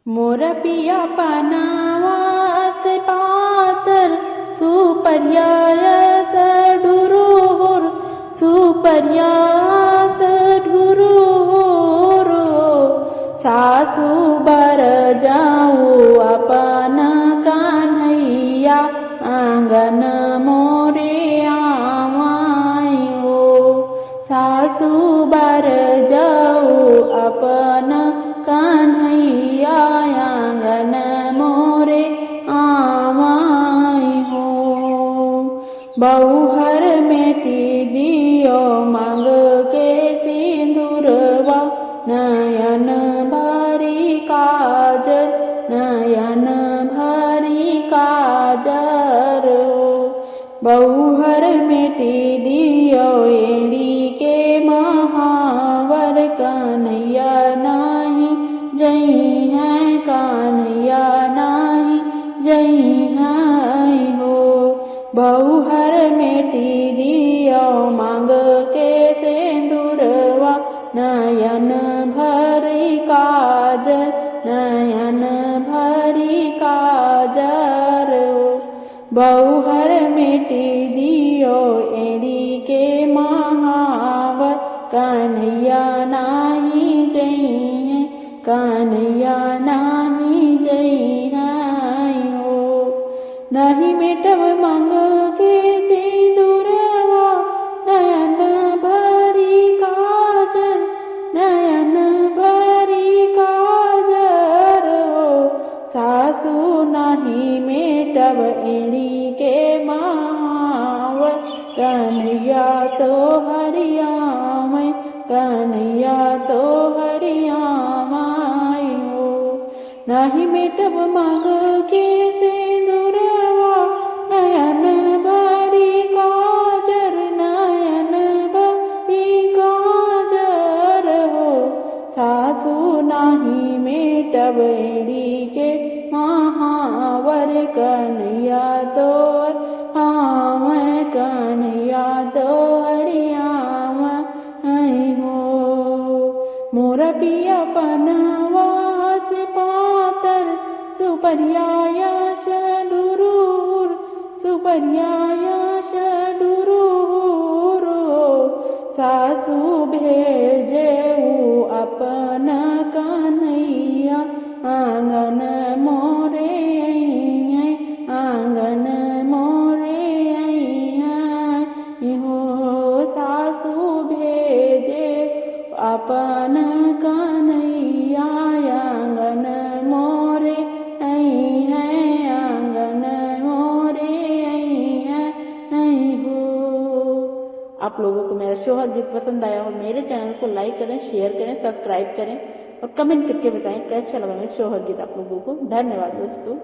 मोर पिया पनावास पातर सुपर्यास ढुरुर सुपर्यास ढुरुर सासू बर जाऊ अपन कान्हैया आंगन मोरे आवायो सासू बर जाऊ अपन कान्हैया आंगन मोरे आवायो बहुहर मेटी दियो मांग के सिंदूरवा नयन भरी काजल नयन भरी काजर बहुहर मेटी दियो एड़ी के महावर कन्हैया नाही जई है कन्हैया नाही जई है हो बहुहर मेटी दियो मांग के सिंदूरवा नयन भरी काजल नयन भरी काजर बहुहर मेटी दियो एड़ी के महावर कन्हैया नाही जई है कन्हैया नाही जई है हो नहीं मिटब मांग के सिंदूरवा नयन भरी काजल नयन भरी काजर हो सासू नहीं मेटब एड़ी के महावर कन्हैया तो हरियामय कन्हैया तो हरियामय हो नहीं मेटब मांग के सिंदूरवा नयन भरी काजर नयन भरी काजर हो सासू नाही मेटब एड़ी के महावर कन्हैया तो हाँ कन्हैया तो हरियाम हो मोर पिया पनवास पातर सुपर्यास ढुरुर सुपर्यास ढुरुर सासू भेजेऊ अपन कन्हैया आंगन मोरे आंगन मोरे हो सासू भेजे अपन कन्हैया आंगन मोरे आंगन मोरे हो। आप लोगों को मेरा सोहर गीत पसंद आया हो मेरे चैनल को लाइक करें शेयर करें सब्सक्राइब करें और कमेंट करके बताएं कैसा लगा मेरा सोहर गीत आप लोगों को। धन्यवाद दोस्तों।